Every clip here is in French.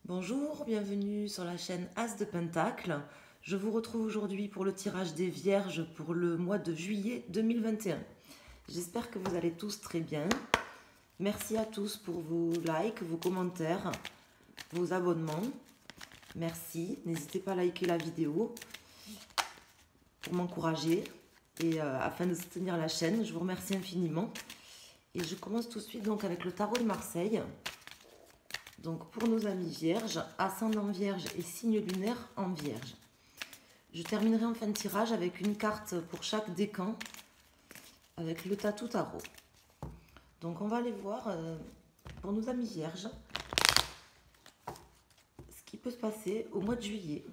Bonjour, bienvenue sur la chaîne As de Pentacle. Je vous retrouve aujourd'hui pour le tirage des Vierges pour le mois de juillet 2021. J'espère que vous allez tous très bien. Merci à tous pour vos likes, vos commentaires, vos abonnements. Merci. N'hésitez pas à liker la vidéo pour m'encourager et afin de soutenir la chaîne. Je vous remercie infiniment. Et je commence tout de suite donc avec le tarot de Marseille. Donc pour nos amis vierges, ascendant vierge et signe lunaire en vierge. Je terminerai en fin de tirage avec une carte pour chaque décan avec le Tatou Tarot. Donc on va aller voir pour nos amis vierges ce qui peut se passer au mois de juillet.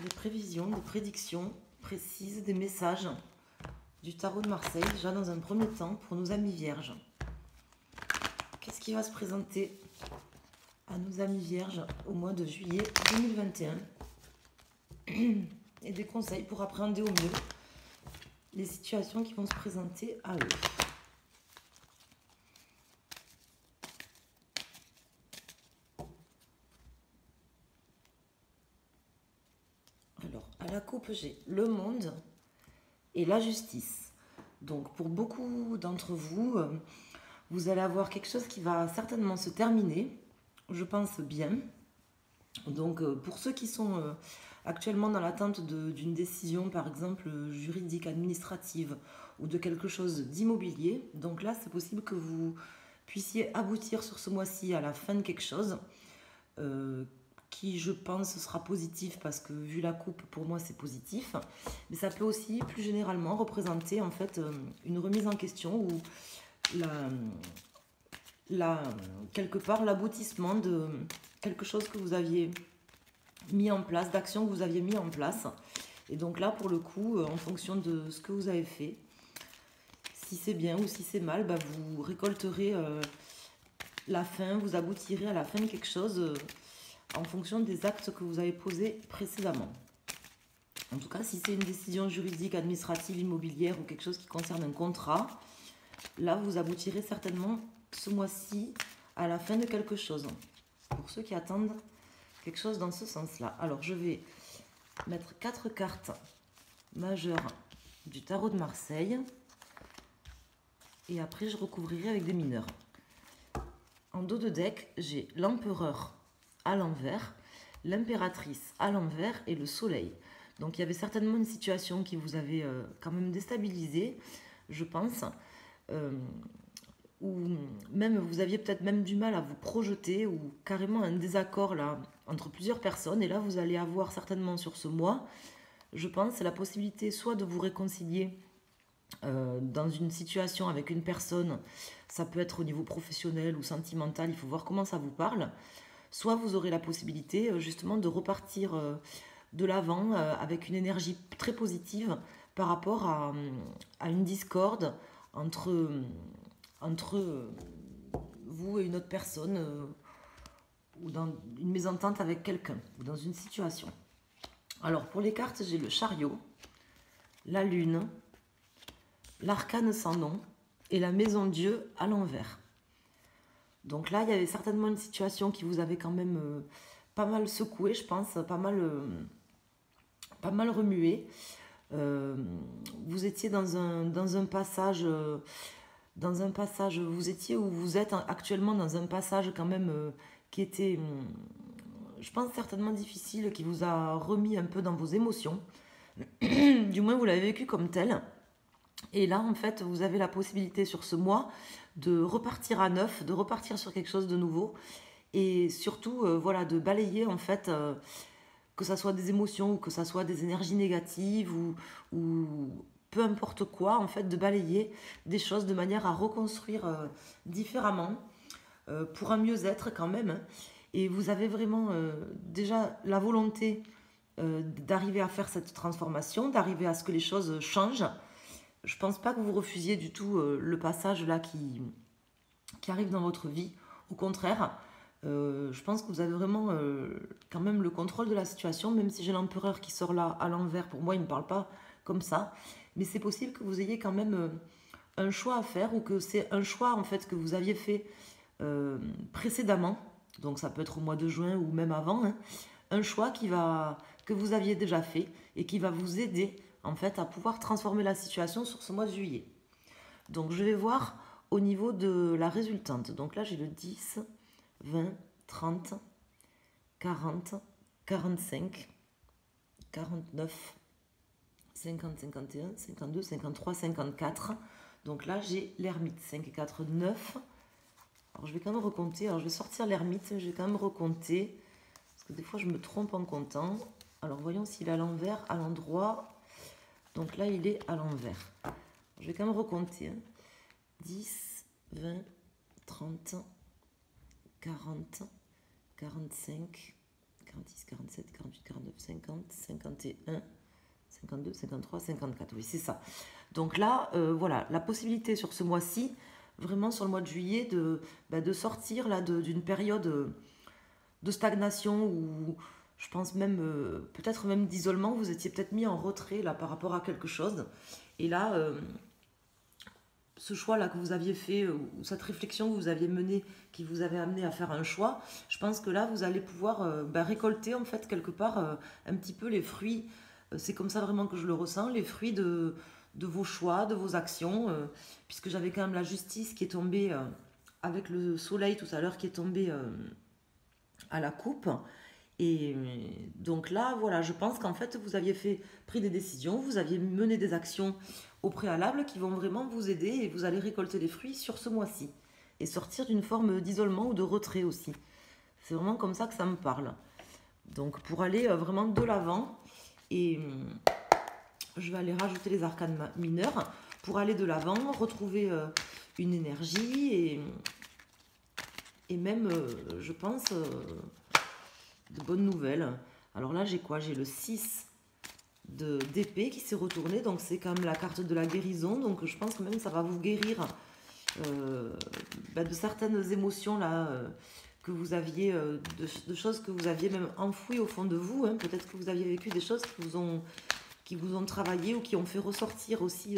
Des prévisions, des prédictions précises, des messages du Tarot de Marseille déjà dans un premier temps pour nos amis vierges. Qu'est-ce qui va se présenter à nos amis vierges au mois de juillet 2021 et des conseils pour appréhender au mieux les situations qui vont se présenter à eux. Alors, à la coupe, j'ai le monde et la justice. Donc, pour beaucoup d'entre vous, vous allez avoir quelque chose qui va certainement se terminer, je pense bien. Donc, pour ceux qui sont actuellement dans l'attente d'une décision, par exemple juridique, administrative, ou de quelque chose d'immobilier, donc là, c'est possible que vous puissiez aboutir sur ce mois-ci à la fin de quelque chose, qui, je pense, sera positif, parce que vu la coupe, pour moi, c'est positif. Mais ça peut aussi, plus généralement, représenter, en fait, une remise en question, ou quelque part l'aboutissement de quelque chose que vous aviez mis en place, d'actions que vous aviez mis en place. Et donc là, pour le coup, en fonction de ce que vous avez fait, si c'est bien ou si c'est mal, bah, vous récolterez la fin, vous aboutirez à la fin de quelque chose en fonction des actes que vous avez posés précédemment. En tout cas, si c'est une décision juridique, administrative, immobilière ou quelque chose qui concerne un contrat, là, vous aboutirez certainement ce mois-ci à la fin de quelque chose. Pour ceux qui attendent quelque chose dans ce sens-là. Alors, je vais mettre 4 cartes majeures du tarot de Marseille. Et après, je recouvrirai avec des mineurs. En dos de deck, j'ai l'empereur à l'envers, l'impératrice à l'envers et le soleil. Donc, il y avait certainement une situation qui vous avait quand même déstabilisé, je pense. Ou même vous aviez peut-être même du mal à vous projeter, ou carrément un désaccord là entre plusieurs personnes. Et là, vous allez avoir certainement sur ce mois, je pense, la possibilité soit de vous réconcilier dans une situation avec une personne, ça peut être au niveau professionnel ou sentimental, il faut voir comment ça vous parle. Soit vous aurez la possibilité justement de repartir de l'avant avec une énergie très positive par rapport à une discorde entre vous et une autre personne, ou dans une mésentente avec quelqu'un, ou dans une situation. Alors, pour les cartes, j'ai le chariot, la lune, l'arcane sans nom et la maison Dieu à l'envers. Donc là, il y avait certainement une situation qui vous avait quand même pas mal secoué, je pense, pas mal remué. Vous étiez dans un passage... vous étiez ou vous êtes actuellement dans un passage quand même qui était, je pense, certainement difficile, qui vous a remis un peu dans vos émotions. Du moins, vous l'avez vécu comme tel. Et là, en fait, vous avez la possibilité sur ce mois de repartir à neuf, de repartir sur quelque chose de nouveau. Et surtout, voilà, de balayer, en fait, que ça soit des émotions ou que ça soit des énergies négatives ou peu importe quoi, en fait, de balayer des choses de manière à reconstruire différemment pour un mieux-être quand même. Et vous avez vraiment déjà la volonté d'arriver à faire cette transformation, d'arriver à ce que les choses changent. Je pense pas que vous refusiez du tout le passage là qui arrive dans votre vie. Au contraire, je pense que vous avez vraiment quand même le contrôle de la situation, même si j'ai l'empereur qui sort là à l'envers. Pour moi, il ne me parle pas comme ça. Mais c'est possible que vous ayez quand même un choix à faire, ou que c'est un choix en fait que vous aviez fait précédemment donc ça peut être au mois de juin ou même avant, hein, un choix que vous aviez déjà fait et qui va vous aider en fait à pouvoir transformer la situation sur ce mois de juillet. Donc je vais voir au niveau de la résultante. Donc là j'ai le 10, 20, 30, 40, 45, 49, 50, 51, 52, 53, 54. Donc là j'ai l'ermite. 5 et 4, 9. Alors je vais quand même recompter. Alors je vais sortir l'ermite, je vais quand même recompter. Parce que des fois je me trompe en comptant. Alors voyons s'il est à l'envers, à l'endroit. Donc là il est à l'envers. Je vais quand même recompter. 10, 20, 30, 40, 45, 46, 47, 48, 49, 50, 51, 52, 53, 54. Oui, c'est ça. Donc là, voilà, la possibilité sur ce mois-ci, vraiment sur le mois de juillet, de sortir là d'une période de stagnation ou je pense même, peut-être même d'isolement. Vous étiez peut-être mis en retrait là par rapport à quelque chose. Et là, ce choix-là que vous aviez fait, ou cette réflexion que vous aviez menée, qui vous avait amené à faire un choix, je pense que là, vous allez pouvoir récolter, en fait, quelque part, un petit peu les fruits, c'est comme ça vraiment que je le ressens, les fruits de vos choix, de vos actions, puisque j'avais quand même la justice qui est tombée, avec le soleil tout à l'heure, qui est tombé à la coupe. Et donc là, voilà, je pense qu'en fait, vous aviez pris des décisions, vous aviez mené des actions au préalable qui vont vraiment vous aider et vous allez récolter les fruits sur ce mois-ci. Et sortir d'une forme d'isolement ou de retrait aussi. C'est vraiment comme ça que ça me parle. Donc pour aller vraiment de l'avant, et je vais aller rajouter les arcanes mineurs, pour aller de l'avant, retrouver une énergie et même, je pense, de bonnes nouvelles. Alors là, j'ai quoi? J'ai le 6 d'épée qui s'est retourné, donc c'est quand même la carte de la guérison, donc je pense que même ça va vous guérir de certaines émotions là que vous aviez, de choses que vous aviez même enfouies au fond de vous, hein. Peut-être que vous aviez vécu des choses qui vous ont travaillé ou qui ont fait ressortir aussi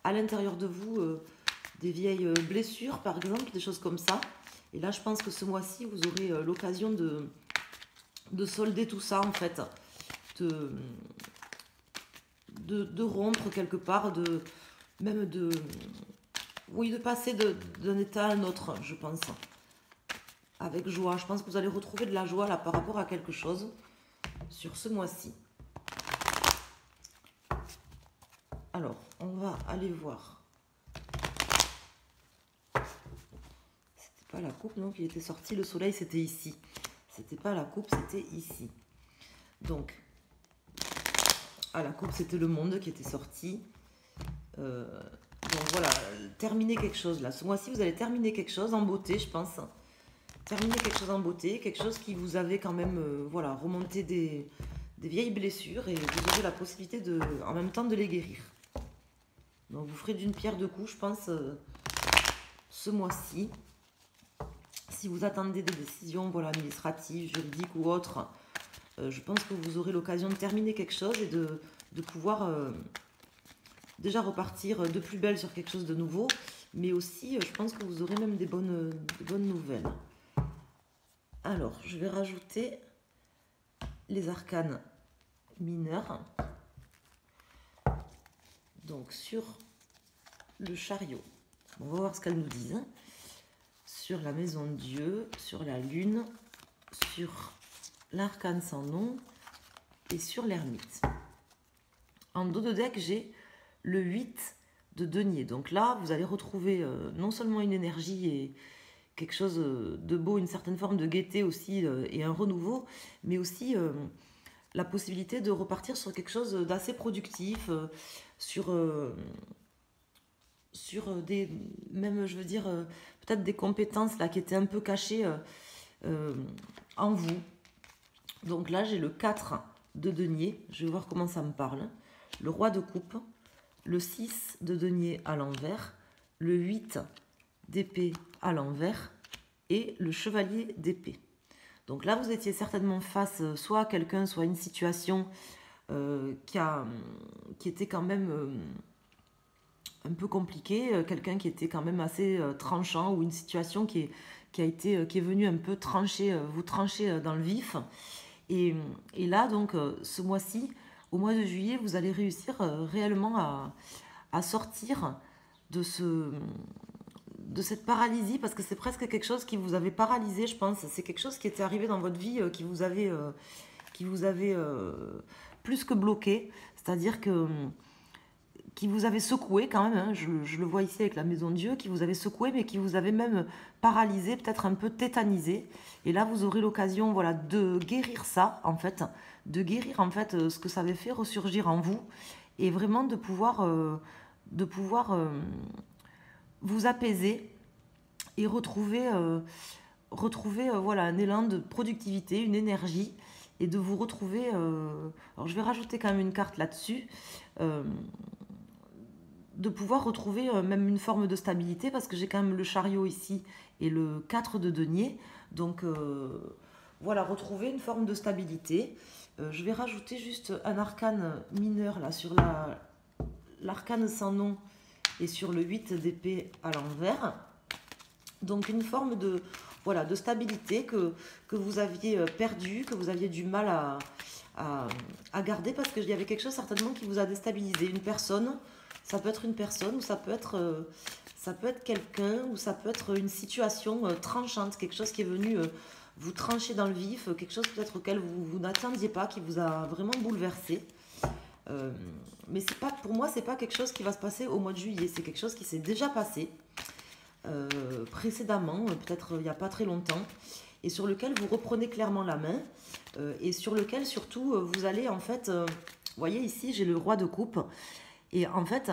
à l'intérieur de vous des vieilles blessures par exemple, des choses comme ça. Et là je pense que ce mois-ci vous aurez l'occasion de solder tout ça en fait, de rompre quelque part, oui, de passer d'un état à un autre, je pense, avec joie. Je pense que vous allez retrouver de la joie là par rapport à quelque chose sur ce mois-ci. Alors, on va aller voir. C'était pas la coupe, non, qui était sortie. Le soleil, c'était ici. C'était pas la coupe, c'était ici. Donc, à la coupe, c'était le monde qui était sorti. Donc voilà, terminer quelque chose là. Ce mois-ci, vous allez terminer quelque chose en beauté, je pense. Terminer quelque chose en beauté, quelque chose qui vous avait quand même, voilà, remonté des vieilles blessures et vous aurez la possibilité en même temps de les guérir. Donc vous ferez d'une pierre deux coups, je pense, ce mois-ci. Si vous attendez des décisions, voilà, administratives, juridiques ou autres, je pense que vous aurez l'occasion de terminer quelque chose et de pouvoir déjà repartir de plus belle sur quelque chose de nouveau. Mais aussi, je pense que vous aurez même des bonnes nouvelles. Alors, je vais rajouter les arcanes mineurs. Donc, sur le chariot, on va voir ce qu'elles nous disent. Sur la maison de Dieu, sur la lune, sur l'arcane sans nom et sur l'ermite. En dos de deck, j'ai le 8 de denier. Donc là, vous allez retrouver non seulement une énergie et quelque chose de beau, une certaine forme de gaieté aussi et un renouveau, mais aussi la possibilité de repartir sur quelque chose d'assez productif, sur des, même je veux dire, peut-être des compétences là qui étaient un peu cachées en vous. Donc là, j'ai le 4 de denier, je vais voir comment ça me parle. Le roi de coupe, le 6 de denier à l'envers, le 8 d'épée à l'envers et le chevalier d'épée. Donc là, vous étiez certainement face soit à quelqu'un, soit à une situation qui était quand même un peu compliqué, quelqu'un qui était quand même assez tranchant, ou une situation qui est venue un peu trancher, vous trancher dans le vif. Et, et là, donc, ce mois-ci, au mois de juillet, vous allez réussir réellement à sortir de de cette paralysie, parce que c'est presque quelque chose qui vous avait paralysé, je pense. C'est quelque chose qui était arrivé dans votre vie, qui vous avait plus que bloqué. C'est-à-dire que qui vous avait secoué quand même, hein, je le vois ici avec la maison de Dieu, qui vous avait secoué, mais qui vous avait même paralysé, peut-être un peu tétanisé. Et là, vous aurez l'occasion, voilà, de guérir ça, en fait, de guérir en fait ce que ça avait fait ressurgir en vous, et vraiment de pouvoir vous apaiser et retrouver voilà, un élan de productivité, une énergie, et de vous retrouver. Alors, je vais rajouter quand même une carte là-dessus. euh, de pouvoir retrouver même une forme de stabilité, parce que j'ai quand même le chariot ici et le 4 de denier. Donc voilà, retrouver une forme de stabilité. Je vais rajouter juste un arcane mineur là sur l'arcane sans nom et sur le 8 d'épée à l'envers. Donc une forme de, voilà, de stabilité que vous aviez perdu, que vous aviez du mal à garder, parce qu'il y avait quelque chose certainement qui vous a déstabilisé. Une personne, ça peut être une personne, ou ça peut être quelqu'un, ou ça peut être une situation tranchante, quelque chose qui est venu vous trancher dans le vif, quelque chose peut-être auquel vous n'attendiez pas, qui vous a vraiment bouleversé. Euh, mais c'est pas, pour moi, c'est pas quelque chose qui va se passer au mois de juillet, c'est quelque chose qui s'est déjà passé précédemment, peut-être il n'y a pas très longtemps, et sur lequel vous reprenez clairement la main, et sur lequel surtout vous allez en fait, vous voyez ici j'ai le roi de coupe, et en fait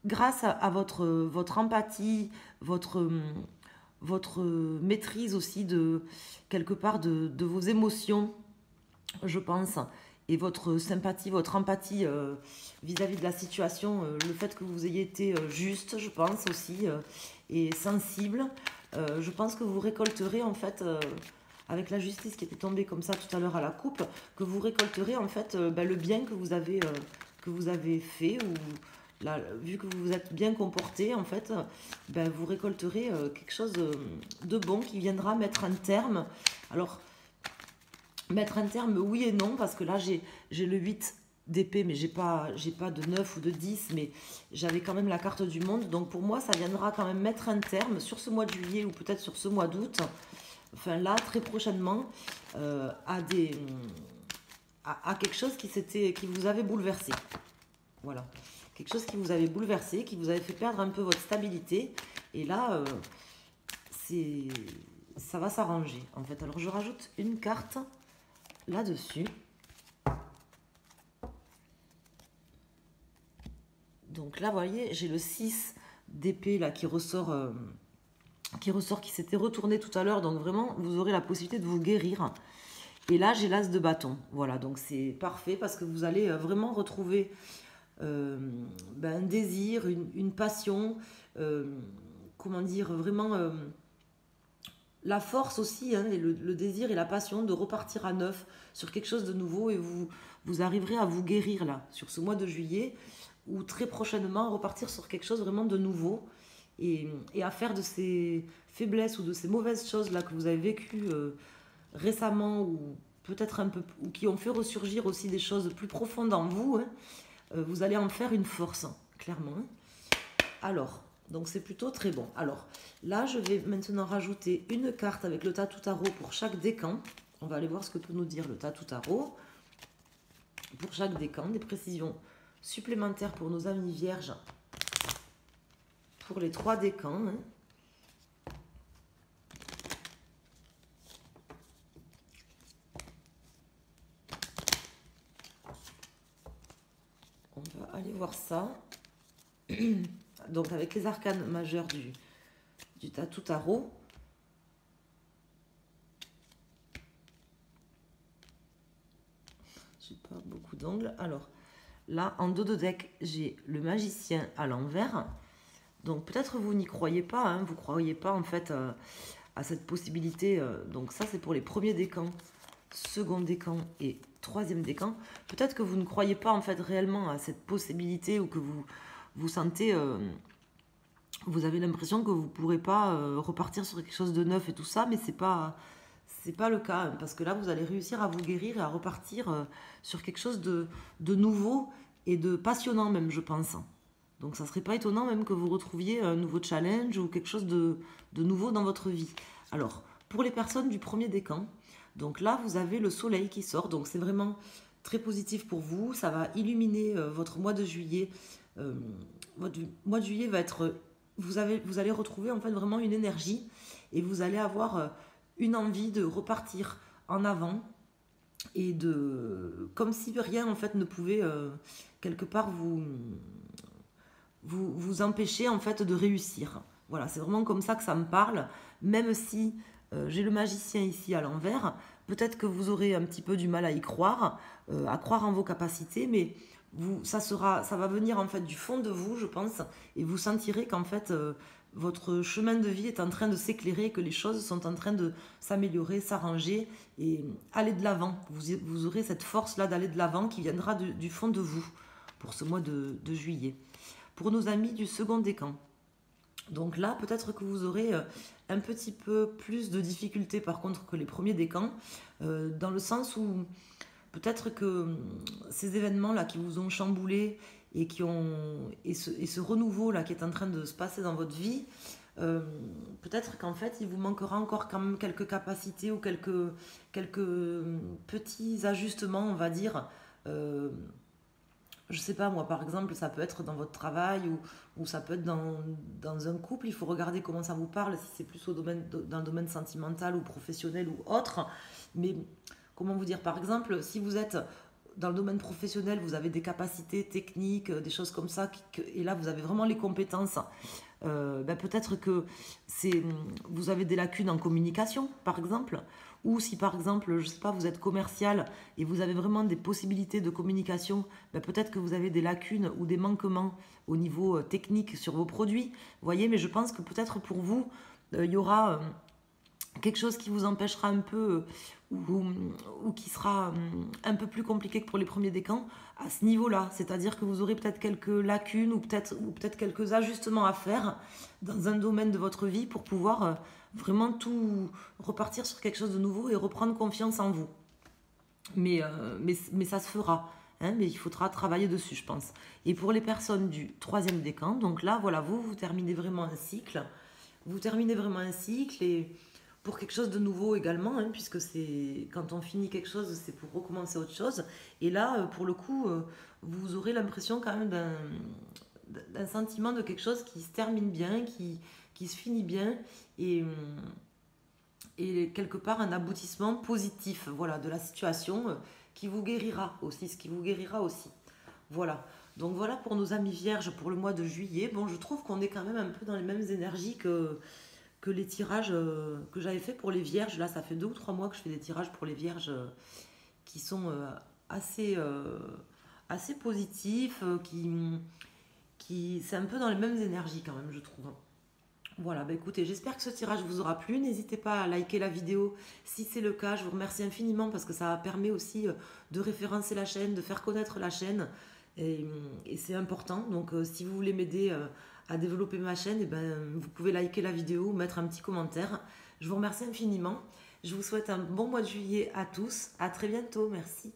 grâce à votre empathie, votre maîtrise aussi de quelque part de vos émotions, je pense, et votre sympathie, votre empathie vis-à-vis de la situation, le fait que vous ayez été juste, je pense aussi, et sensible, je pense que vous récolterez en fait, avec la justice qui était tombée comme ça tout à l'heure à la coupe, que vous récolterez en fait ben, le bien que vous avez fait, ou là, vu que vous vous êtes bien comporté, en fait, ben, vous récolterez quelque chose de bon qui viendra mettre un terme. Alors, mettre un terme, oui et non, parce que là, j'ai le 8 d'épée, mais j'ai pas de 9 ou de 10, mais j'avais quand même la carte du monde. Donc pour moi, ça viendra quand même mettre un terme sur ce mois de juillet, ou peut-être sur ce mois d'août, enfin là, très prochainement, à quelque chose qui vous avait bouleversé. Voilà. Quelque chose qui vous avait bouleversé, qui vous avait fait perdre un peu votre stabilité. Et là, c'est, ça va s'arranger, en fait. Alors, je rajoute une carte là-dessus. Donc là, vous voyez, j'ai le 6 d'épée là qui s'était retourné tout à l'heure. Donc vraiment, vous aurez la possibilité de vous guérir. Et là, j'ai l'as de bâton. Voilà, donc c'est parfait, parce que vous allez vraiment retrouver ben, un désir, une passion, euh, comment dire, vraiment la force aussi, hein, et le désir et la passion de repartir à neuf sur quelque chose de nouveau, et vous arriverez à vous guérir là, sur ce mois de juillet, ou très prochainement repartir sur quelque chose vraiment de nouveau, et à faire de ces faiblesses ou de ces mauvaises choses là que vous avez vécues récemment, ou peut-être un peu, ou qui ont fait ressurgir aussi des choses plus profondes en vous, hein, vous allez en faire une force, hein, clairement. Alors, donc c'est plutôt très bon. Alors, là, je vais maintenant rajouter une carte avec le tatou tarot pour chaque décan. On va aller voir ce que peut nous dire le tatou tarot. Pour chaque décan, des précisions supplémentaires pour nos amis vierges. Pour les 3 décans, hein. On va aller voir ça. Donc avec les arcanes majeurs du tatou tarot. J'ai pas beaucoup d'angles. Alors là, en dos de deck, j'ai le magicien à l'envers. Donc peut-être vous n'y croyez pas, hein, vous ne croyez pas en fait à cette possibilité. Donc ça, c'est pour les premiers décans, second décan et troisième décan. Peut-être que vous ne croyez pas en fait réellement à cette possibilité, ou que vous sentez, vous avez l'impression que vous ne pourrez pas repartir sur quelque chose de neuf et tout ça, mais c'est pas le cas, hein, parce que là, vous allez réussir à vous guérir et à repartir sur quelque chose de nouveau et de passionnant même, je pense. Donc ça serait pas étonnant même que vous retrouviez un nouveau challenge ou quelque chose de nouveau dans votre vie. Alors, pour les personnes du premier décan, donc là, vous avez le soleil qui sort, donc c'est vraiment très positif pour vous. Ça va illuminer votre mois de juillet. Euh, Votre mois de juillet va être... vous allez retrouver en fait vraiment une énergie et vous allez avoir une envie de repartir en avant et de... comme si rien en fait ne pouvait quelque part vous empêcher en fait de réussir. Voilà, c'est vraiment comme ça que ça me parle, même si j'ai le magicien ici à l'envers, peut-être que vous aurez un petit peu du mal à croire en vos capacités, mais ça va venir en fait du fond de vous, je pense, et vous sentirez qu'en fait votre chemin de vie est en train de s'éclairer, que les choses sont en train de s'améliorer, s'arranger et aller de l'avant. Vous aurez cette force-là d'aller de l'avant qui viendra du fond de vous pour ce mois de juillet. Pour nos amis du second décan, donc là, peut-être que vous aurez un petit peu plus de difficultés par contre que les premiers décans, dans le sens où peut-être que ces événements-là qui vous ont chamboulé et, et ce renouveau-là qui est en train de se passer dans votre vie, peut-être qu'en fait, il vous manquera encore quand même quelques capacités ou quelques petits ajustements, on va dire. Euh, je sais pas, moi, par exemple, ça peut être dans votre travail ou ça peut être dans un couple. Il faut regarder comment ça vous parle, si c'est plus dans le domaine sentimental ou professionnel ou autre. Mais comment vous dire, par exemple, si vous êtes dans le domaine professionnel, vous avez des capacités techniques, des choses comme ça, et là, vous avez vraiment les compétences. Ben peut-être que vous avez des lacunes en communication, par exemple, ou si par exemple, je sais pas, vous êtes commercial et vous avez vraiment des possibilités de communication, ben peut-être que vous avez des lacunes ou des manquements au niveau technique sur vos produits. Vous voyez, mais je pense que peut-être pour vous, il y aura quelque chose qui vous empêchera un peu ou qui sera un peu plus compliqué que pour les premiers décans à ce niveau-là. C'est-à-dire que vous aurez peut-être quelques lacunes ou peut-être quelques ajustements à faire dans un domaine de votre vie pour pouvoir vraiment tout repartir sur quelque chose de nouveau et reprendre confiance en vous. Mais ça se fera. Hein, mais il faudra travailler dessus, je pense. Et pour les personnes du troisième décan, donc là, voilà, vous terminez vraiment un cycle. Vous terminez vraiment un cycle et pour quelque chose de nouveau également, hein, puisque c'est quand on finit quelque chose, c'est pour recommencer autre chose. Et là, pour le coup, vous aurez l'impression quand même d'un sentiment de quelque chose qui se termine bien, qui se finit bien, et, et quelque part un aboutissement positif, voilà, de la situation qui vous guérira aussi, ce qui vous guérira aussi. Voilà. Donc voilà pour nos amis vierges pour le mois de juillet. Bon, je trouve qu'on est quand même un peu dans les mêmes énergies que les tirages que j'avais fait pour les vierges. Là, ça fait 2 ou 3 mois que je fais des tirages pour les vierges qui sont assez, assez positifs, c'est un peu dans les mêmes énergies quand même, je trouve. Voilà, bah écoutez, j'espère que ce tirage vous aura plu. N'hésitez pas à liker la vidéo si c'est le cas. Je vous remercie infiniment parce que ça permet aussi de référencer la chaîne, de faire connaître la chaîne. Et c'est important. Donc si vous voulez m'aider à développer ma chaîne, et ben, vous pouvez liker la vidéo, mettre un petit commentaire. Je vous remercie infiniment. Je vous souhaite un bon mois de juillet à tous. À très bientôt. Merci.